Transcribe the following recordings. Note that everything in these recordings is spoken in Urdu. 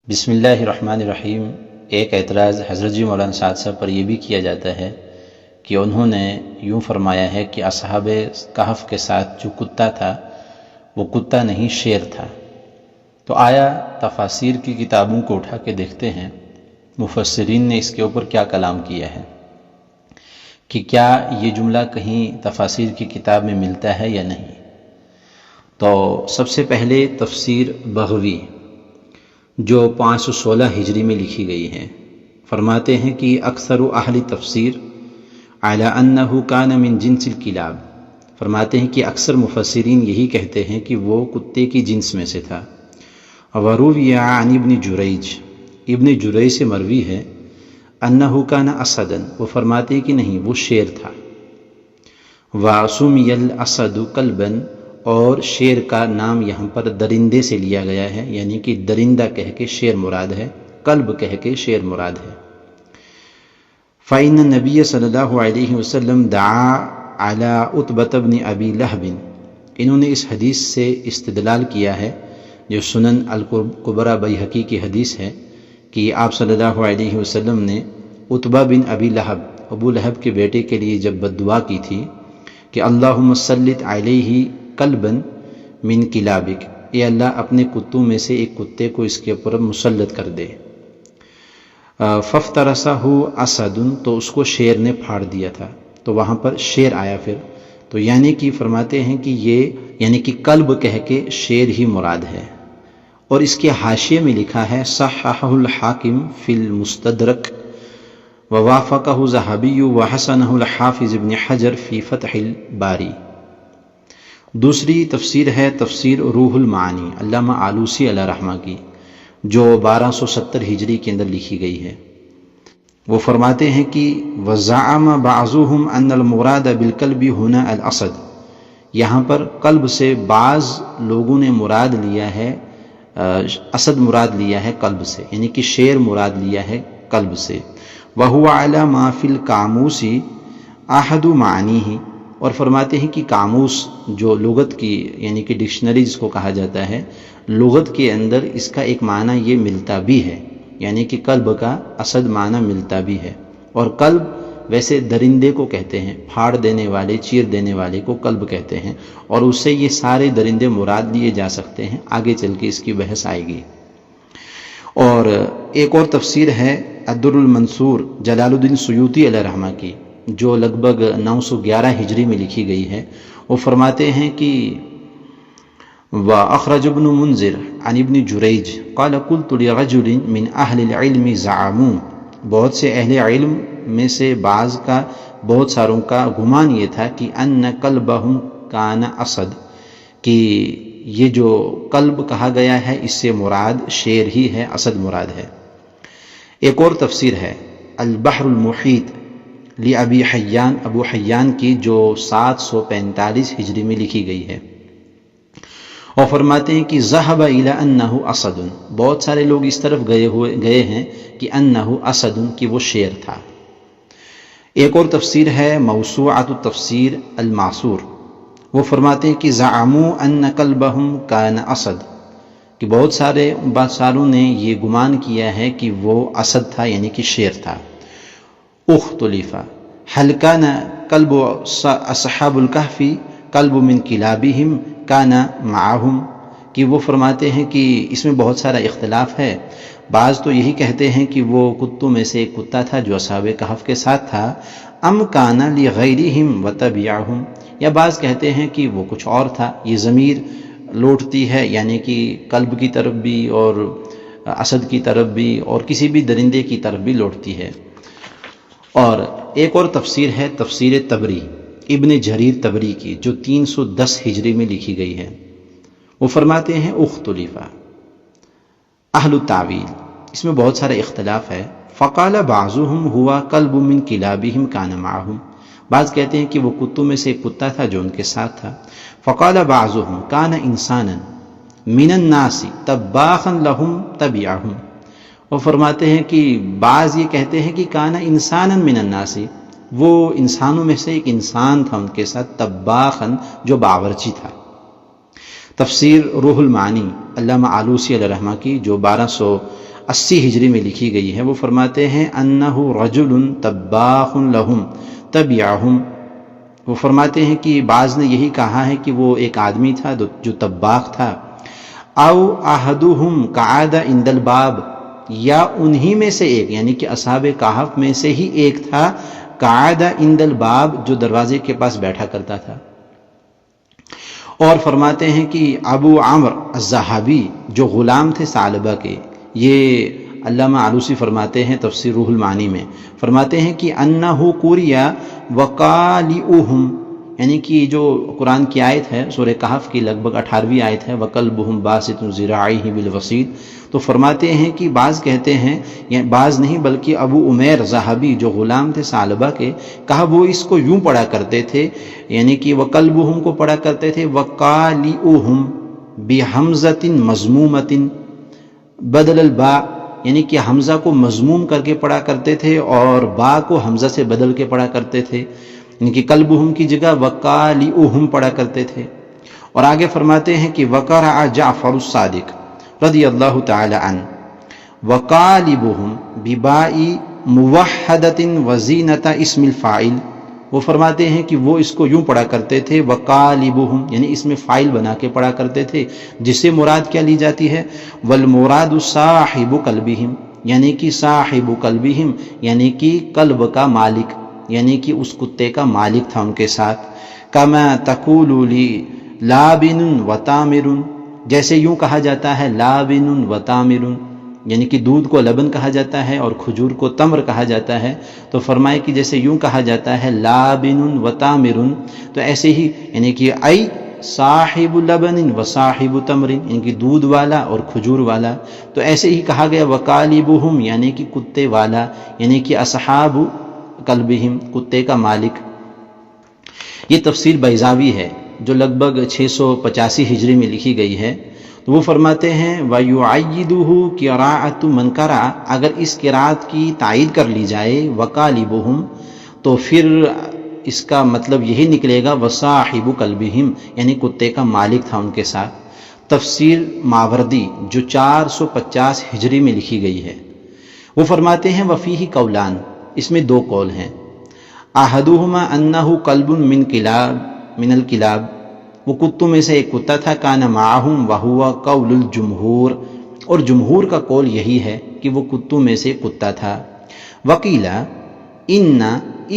بسم اللہ الرحمن الرحیم۔ ایک اعتراض حضرت جی مولانا سعد صاحب پر یہ بھی کیا جاتا ہے کہ انہوں نے یوں فرمایا ہے کہ اصحاب کہف کے ساتھ جو کتا تھا وہ کتا نہیں شیر تھا۔ تو آیا تفاسیر کی کتابوں کو اٹھا کے دیکھتے ہیں مفسرین نے اس کے اوپر کیا کلام کیا ہے کہ کیا یہ جملہ کہیں تفاسیر کی کتاب میں ملتا ہے یا نہیں۔ تو سب سے پہلے تفسیر بغوی جو 516 ہجری میں لکھی گئی ہے، فرماتے ہیں کہ اکثر اہل تفسیر علی انہ کان من جنس الکلاب، فرماتے ہیں کہ اکثر مفسرین یہی کہتے ہیں کہ وہ کتے کی جنس میں سے تھا۔ وروی عن ابن جریج، ابن جریج سے مروی ہے انہ کان اسدا، وہ فرماتے ہیں کہ نہیں وہ شیر تھا۔ وسمی الاسد کلبا، اور شیر کا نام یہاں پر درندے سے لیا گیا ہے، یعنی کہ درندہ کہہ کے شیر مراد ہے، کلب کہہ کے شیر مراد ہے۔ فإن النبی صلی اللہ علیہ وسلم دعا علی عتبۃ بن ابی لہب، انہوں نے اس حدیث سے استدلال کیا ہے جو سنن الکبریٰ بیہقی کی حدیث ہے کہ آپ صلی اللہ علیہ وسلم نے عتبہ بن ابی لہب، ابو لہب کے بیٹے کے لیے جب بد دعا کی تھی کہ اللہم سلط علیہ کلبا من کلابک، اے اللہ اپنے کتوں میں سے ایک کتے کو اس کے اوپر مسلط کر دے۔ فافترسہ اسد، تو اس کو شیر نے پھاڑ دیا تھا، تو وہاں پر شیر آیا پھر، تو یعنی کہ فرماتے ہیں کہ یہ یعنی کہ کلب کہہ کے شیر ہی مراد ہے۔ اور اس کے حاشیے میں لکھا ہے صححہ الحاکم فی المستدرک ووافقہ ذہبی وحسنہ الحافظ ابن حجر فی فتح الباری۔ دوسری تفسیر ہے تفسیر روح المعانی، علامہ آلوسی علیہ رحمہ کی، جو 1270 ہجری کے اندر لکھی گئی ہے۔ وہ فرماتے ہیں کہ وزعم بعضهم ان المراد بالکلب هنا الاسد، یہاں پر کلب سے بعض لوگوں نے مراد لیا ہے، اسد مراد لیا ہے کلب سے، یعنی کہ شیر مراد لیا ہے کلب سے۔ وهو على ما في القاموس احد معانیہ، اور فرماتے ہیں کہ قاموس جو لغت کی یعنی کہ ڈکشنری جس کو کہا جاتا ہے، لغت کے اندر اس کا ایک معنی یہ ملتا بھی ہے، یعنی کہ کلب کا اسد معنی ملتا بھی ہے۔ اور کلب ویسے درندے کو کہتے ہیں، پھاڑ دینے والے، چیر دینے والے کو کلب کہتے ہیں، اور اس سے یہ سارے درندے مراد لیے جا سکتے ہیں، آگے چل کے اس کی بحث آئے گی۔ اور ایک اور تفسیر ہے الدر المنصور جلال الدین سیوطی علیہ رحمہ کی، جو لگ بھگ 911 ہجری میں لکھی گئی ہے۔ وہ فرماتے ہیں کہ وَأَخْرَجَ ابن منذر عن ابن جریج قال قلت لرجل من اہل العلم زعموا، بہت سے اہل علم میں سے بعض کا، بہت ساروں کا گمان یہ تھا کہ ان کلبہم کان اسد، کہ یہ جو کلب کہا گیا ہے اس سے مراد شیر ہی ہے، اسد مراد ہے۔ ایک اور تفسیر ہے البحر المحیط لابی حیان، ابو حیان کی، جو 745 ہجری میں لکھی گئی ہے۔ اور فرماتے ہیں کہ ذہب الی انہ اسد، بہت سارے لوگ اس طرف گئے ہیں کہ انہ اسد، کہ وہ شیر تھا۔ ایک اور تفسیر ہے موسوعۃ التفسیر المعصور، وہ فرماتے ہیں کہ زعموا ان کلبہم کان اسد، کہ بہت ساروں نے یہ گمان کیا ہے کہ وہ اسد تھا، یعنی کہ شیر تھا۔ اختلف هل كان كلب اصحاب الكهف كلب من كلابهم كان معهم، کہ وہ فرماتے ہیں کہ اس میں بہت سارا اختلاف ہے، بعض تو یہی کہتے ہیں کہ وہ کتوں میں سے ایک کتا تھا جو اصحاب کہف کے ساتھ تھا، ام كان لغيرهم وتبعهم، یا بعض کہتے ہیں کہ وہ کچھ اور تھا۔ یہ ضمیر لوٹتی ہے یعنی کہ کلب کی طرف بھی اور اسد کی طرف بھی اور کسی بھی درندے کی طرف بھی لوٹتی ہے۔ اور ایک اور تفسیر ہے تفسیر تبری، ابن جریر تبری کی، جو 310 ہجری میں لکھی گئی ہے۔ وہ فرماتے ہیں اختلف اہل التعویل، اس میں بہت سارا اختلاف ہے۔ فقال بعضهم هو کلب من کلابهم کان معهم، بعض کہتے ہیں کہ وہ کتوں میں سے ایک کتا تھا جو ان کے ساتھ تھا۔ فقال بعضهم کان انسانا من الناس طباخا لهم تبعهم، وہ فرماتے ہیں کہ بعض یہ کہتے ہیں کہ کانا انسانا من الناس، وہ انسانوں میں سے ایک انسان تھا ان کے ساتھ، طباخا جو باورچی تھا۔ تفسیر روح المعانی علامہ آلوسی علیہ رحمہ کی، جو 80 ہجری میں لکھی گئی ہے۔ وہ فرماتے ہیں انہ رجل طباخ لہم تبعہم، وہ فرماتے ہیں کہ بعض نے یہی کہا ہے کہ وہ ایک آدمی تھا جو طباخ تھا، او احدہم قعد عند الباب، یا انہی میں سے ایک یعنی کہ اصحاب کہف میں سے ہی ایک تھا، قعد عند الباب جو دروازے کے پاس بیٹھا کرتا تھا۔ اور فرماتے ہیں کہ ابو عمرو الذہبی جو غلام تھے ثعلبہ کے، یہ علامہ علوسی فرماتے ہیں تفسیر روح المعانی میں، فرماتے ہیں کہ انہ قرئ وقالئہم، یعنی کہ جو قرآن کی آیت ہے سورہ کہف کی لگ بھگ 18ویں آیت ہے وَقَلْبُهُمْ بَاسِطٌ ذِرَاعِهِ بِالْوَصِيدِ، تو فرماتے ہیں کہ بعض کہتے ہیں، یعنی بعض نہیں بلکہ ابو عمیر ذہبی جو غلام تھے ثعلبہ کے، کہا وہ اس کو یوں پڑھا کرتے تھے، یعنی کہ وَقَلْبُهُمْ کو پڑھا کرتے تھے وَقَالِئُهُمْ بِحَمْزَةٍ مَضْمُومَةٍ بدل الباء، یعنی کہ حمزہ کو مضموم کر کے پڑھا کرتے تھے اور با کو حمزہ سے بدل کے پڑھا کرتے تھے، یعنی کہ قلبہم کی جگہ وقالئہم پڑھا کرتے تھے۔ اور آگے فرماتے ہیں کہ وقرأ جعفر الصادق رضی اللہ تعالی عنہ وقالبہم بباء موحدۃ وزینۃ اسم الفاعل، وہ فرماتے ہیں کہ وہ اس کو یوں پڑھا کرتے تھے وقالبہم، یعنی اس میں فاعل بنا کے پڑھا کرتے تھے، جس سے مراد کیا لی جاتی ہے، والمراد صاحب قلبہم، یعنی کہ صاحب قلبہم یعنی کہ قلب کا مالک، یعنی کہ اس کتے کا مالک تھا ان کے ساتھ۔ کما تقول لی لابن و تامر، جیسے یوں کہا جاتا ہے لابن و تامر، یعنی کہ دودھ کو لبن کہا جاتا ہے اور کھجور کو تمر کہا جاتا ہے، تو فرمائے کہ جیسے یوں کہا جاتا ہے لابن و تامر، تو ایسے ہی یعنی کہ ای صاحب لبن و صاحب تمر، یعنی کہ دودھ والا اور کھجور والا، تو ایسے ہی کہا گیا وقالبہم یعنی کہ کتے والا، یعنی کہ اصحاب قلبہم کتے کا مالک۔ یہ تفسیر بیضاوی ہے جو لگ بھگ 685 ہجری میں لکھی گئی ہے، تو وہ فرماتے ہیں وَيُعَيِّدُهُ قِرَاءَةُ مَنْ قَرَأَ، اگر اس قرأت کی تائید کر لی جائے وَقَالِبُهُمْ، تو پھر اس کا مطلب یہی نکلے گا وَصَاحِبُ قَلْبِهِمْ، یعنی کتے کا مالک تھا ان کے ساتھ۔ تفسیر ماوردی جو 450 ہجری میں لکھی گئی ہے، وہ فرماتے ہیں وَفِيهِ قولان، اس میں دو قول ہیں، احدہما انہ قلب من الکلاب، وہ کتوں میں سے ایک کتا تھا، کان معہم وہو قول الجمہور، اور جمہور کا قول یہی ہے کہ وہ کتوں میں سے کتا تھا۔ وقیل ان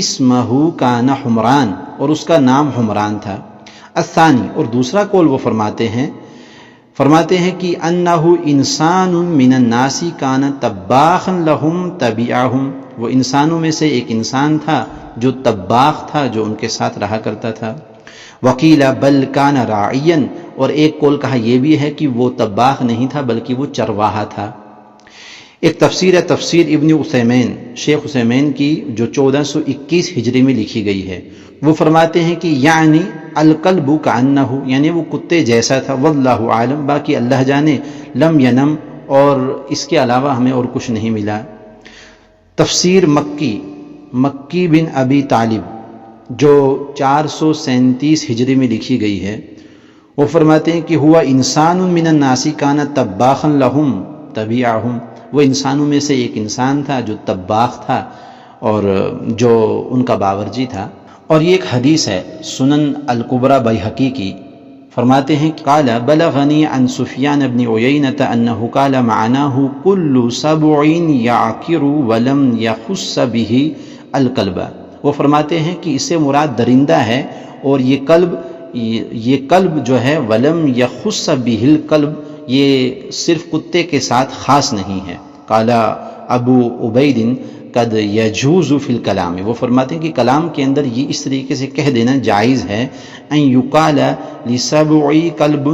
اسمہ کان حمران، اور اس کا نام حمران تھا۔ الثانی، اور دوسرا قول وہ فرماتے ہیں کہ انہ انسان من الناس کان طباخا لہم تبعہم، وہ انسانوں میں سے ایک انسان تھا جو طباخ تھا جو ان کے ساتھ رہا کرتا تھا۔ وقیل بل کان راعیا، اور ایک قول کہا یہ بھی ہے کہ وہ طباخ نہیں تھا بلکہ وہ چرواہا تھا۔ ایک تفسیر ہے تفسیر ابن عثیمین، شیخ عثیمین کی، جو 1421 ہجری میں لکھی گئی ہے، وہ فرماتے ہیں کہ یعنی القلب کانہ، یعنی وہ کتے جیسا تھا، واللہ عالم، باقی اللہ جانے، لم ینم، اور اس کے علاوہ ہمیں اور کچھ نہیں ملا۔ تفسیر مکی بن ابی طالب جو 437 ہجری میں لکھی گئی ہے، وہ فرماتے ہیں کہ ہوا انسان من الناس کان طباخا لہم تبعہم، وہ انسانوں میں سے ایک انسان تھا جو طباخ تھا اور جو ان کا باورچی تھا۔ اور یہ ایک حدیث ہے سنن الکبریٰ بیہقی کی، فرماتے ہیں قال بلغنی عن سفیان بن عیینۃ انہ قال معناہ کل سبع یعکر ولم یخص بہ الکلب، وہ فرماتے ہیں کہ اس سے مراد درندہ ہے، اور یہ کلب جو ہے ولم یخص بہ الکلب، یہ صرف کتے کے ساتھ خاص نہیں ہے۔ قال ابو عبید قد یجوز فی الکلام، وہ فرماتے ہیں کہ کلام کے اندر یہ اس طریقے سے کہہ دینا جائز ہے، ان یقال لسبع کلب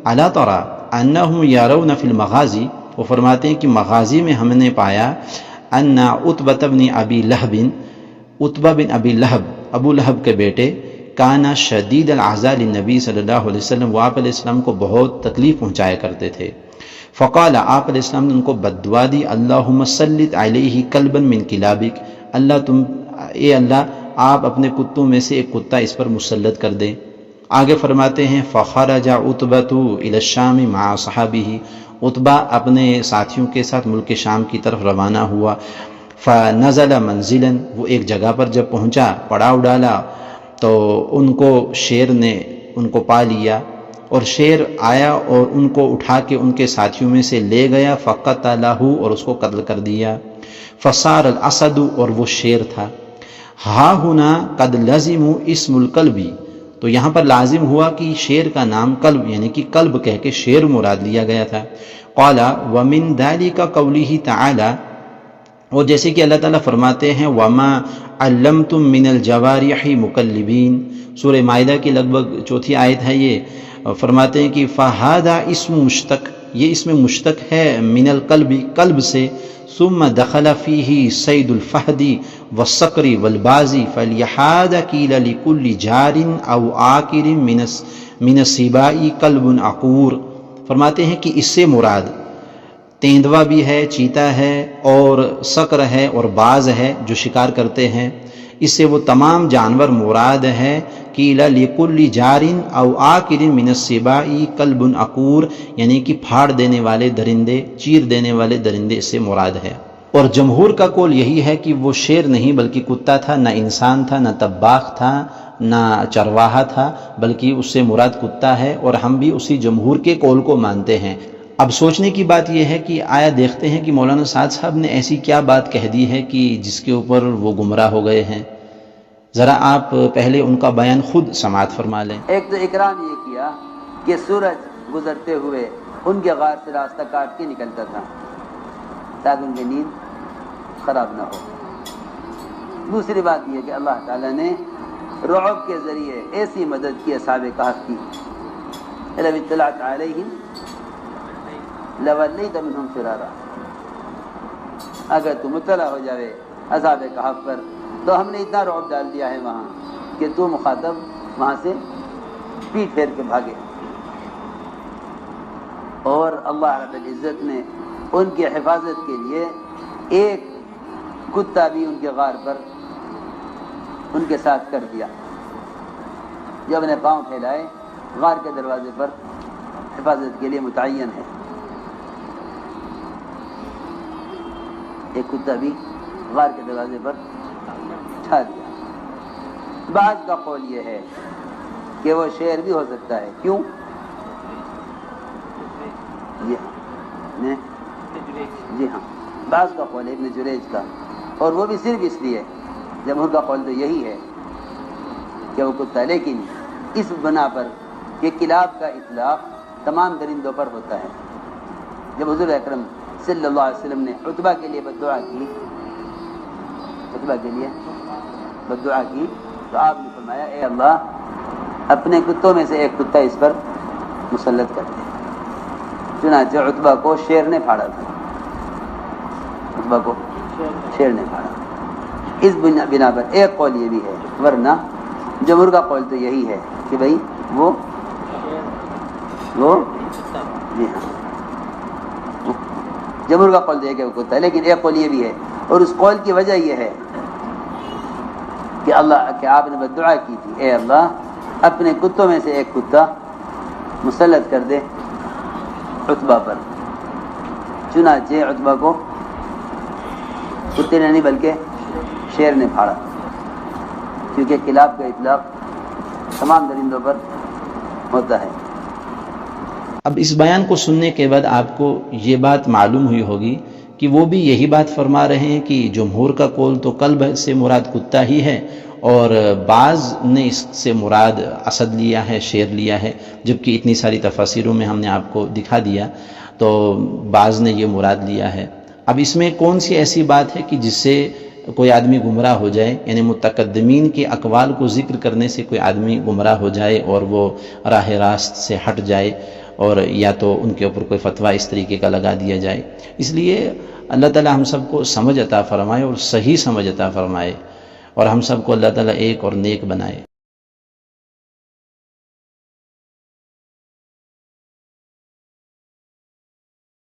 الا تری انہم یرون فی المغازی، وہ فرماتے ہیں کہ مغازی میں ہم نے پایا ان عتبہ بن ابی لہب، عتبہ بن ابی لہب ابو لہب کے بیٹے، کانا شدید العزاء للنبی صلی اللہ علیہ وسلم، وہ آپ علیہ السلام کو بہت تکلیف پہنچایا کرتے تھے۔ فقال، آپ علیہ السلام نے ان کو بددعا دی، اللہم سلط علیہ کلبا من کلابک، اے اللہ آپ اپنے کتوں میں سے ایک کتا اس پر مسلط کر دیں۔ آگے فرماتے ہیں فخرج عتبہ الی الشام مع صحابہ، عتبہ اپنے ساتھیوں کے ساتھ ملک شام کی طرف روانہ ہوا. فنزل منزلا، وہ ایک جگہ پر جب پہنچا، پڑاؤ ڈالا، تو ان کو شیر نے ان کو پا لیا، اور شیر آیا اور ان کو اٹھا کے ان کے ساتھیوں میں سے لے گیا. فقتلہ، اور اس کو قتل کر دیا. فصار الاسد، اور وہ شیر تھا. ہا ہنا قد لزموا اسم الکلب، تو یہاں پر لازم ہوا کہ شیر کا نام کلب، یعنی کہ کلب کہہ کے شیر مراد لیا گیا تھا. قال ومن ذلك قوله تعالی، اور جیسے کہ اللہ تعالیٰ فرماتے ہیں وما علمتم من الجوارح مکلبین، سورہ مائدہ کی لگ بھگ 4 آیت ہے یہ. فرماتے ہیں کہ فہذا اسم مشتق، یہ اسم مشتق ہے من القلب، قلب سے. ثم دخل فیہ صید الفہد والصقر والباز فلہذا قیل لکل جار او عاقر من السباء قلب عقور. فرماتے ہیں کہ اس سے مراد تیندوا بھی ہے، چیتا ہے، اور صقر ہے، اور باز ہے جو شکار کرتے ہیں. اس سے وہ تمام جانور مراد ہے. قیل لکل جار او عاقر من السباء قلب عقور، یعنی کہ پھاڑ دینے والے درندے، چیر دینے والے درندے اس سے مراد ہے. اور جمہور کا قول یہی ہے کہ وہ شیر نہیں بلکہ کتا تھا، نہ انسان تھا، نہ طباخ تھا، نہ چرواہا تھا، بلکہ اس سے مراد کتا ہے. اور ہم بھی اسی جمہور کے قول کو مانتے ہیں. اب سوچنے کی بات یہ ہے کہ آیا دیکھتے ہیں کہ مولانا سعد صاحب نے ایسی کیا بات کہہ دی ہے کہ جس کے اوپر وہ گمراہ ہو گئے ہیں. ذرا آپ پہلے ان کا بیان خود سماعت فرما لیں. ایک تو اکرام یہ کیا کہ سورج گزرتے ہوئے ان کے غار سے راستہ کاٹ کے نکلتا تھا تاکہ ان کی نیند خراب نہ ہو. دوسری بات یہ کہ اللہ تعالیٰ نے رعب کے ذریعے ایسی مدد کی اصحاب کہف کی. لو اطلعت علیہم لولیت منہم فرارا، اگر تو مطلع ہو جاوے اصحاب کہف پر تو ہم نے اتنا رعب ڈال دیا ہے وہاں کہ تو مخاطب وہاں سے پیٹ پھیر کے بھاگے. اور اللہ رب العزت نے ان کی حفاظت کے لیے ایک کتا بھی ان کے غار پر ان کے ساتھ کر دیا، جو اپنے پاؤں پھیلائے غار کے دروازے پر حفاظت کے لیے متعین ہے. ایک کتا بھی غار کے دروازے پر چھا دیا. بعض کا قول یہ ہے کہ وہ شیر بھی ہو سکتا ہے. کیوں؟ جی ہاں، بعض کا قول ہے ابن جریج کا، اور وہ بھی صرف اس لیے، جمہور کا قول تو یہی ہے کہ وہ کتا، لیکن اس بنا پر کہ کلاب کا اطلاق تمام درندوں پر ہوتا ہے. جب حضور اکرم صلی اللہ علیہ وسلم نے عتبہ کے لیے بددعا کی، عتبہ کے لیے بددعا کی، تو آپ نے فرمایا اے اللہ اپنے کتوں میں سے ایک کتا اس پر مسلط کر دے. چنانچہ عتبہ کو شیر نے پھاڑا تھا، عتبہ کو شیر نے پھاڑا. اس بنا پر ایک قول یہ بھی ہے، ورنہ جمہور کا قول تو یہی ہے کہ بھئی وہ جی ہاں جمہور کا قول یہ کہ وہ کتا ہے. لیکن ایک قول یہ بھی ہے، اور اس قول کی وجہ یہ ہے کہ اللہ کہ آپ نے بددعا کی تھی اے اللہ اپنے کتوں میں سے ایک کتا مسلط کر دے عتبہ پر. چنانچہ عتبہ کو کتے نے نہیں بلکہ شیر نے پھاڑا، کیونکہ کلاب کا اطلاق تمام درندوں پر ہوتا ہے. اب اس بیان کو سننے کے بعد آپ کو یہ بات معلوم ہوئی ہوگی کہ وہ بھی یہی بات فرما رہے ہیں کہ جمہور کا قول تو کلب سے مراد کتا ہی ہے، اور بعض نے اس سے مراد اسد لیا ہے، شیر لیا ہے، جبکہ اتنی ساری تفاسیروں میں ہم نے آپ کو دکھا دیا تو بعض نے یہ مراد لیا ہے. اب اس میں کون سی ایسی بات ہے کہ جس سے کوئی آدمی گمراہ ہو جائے، یعنی متقدمین کے اقوال کو ذکر کرنے سے کوئی آدمی گمراہ ہو جائے اور وہ راہ راست سے ہٹ جائے، اور یا تو ان کے اوپر کوئی فتویٰ اس طریقے کا لگا دیا جائے. اس لیے اللہ تعالی ہم سب کو سمجھ عطا فرمائے اور صحیح سمجھ عطا فرمائے، اور ہم سب کو اللہ تعالی ایک اور نیک بنائے.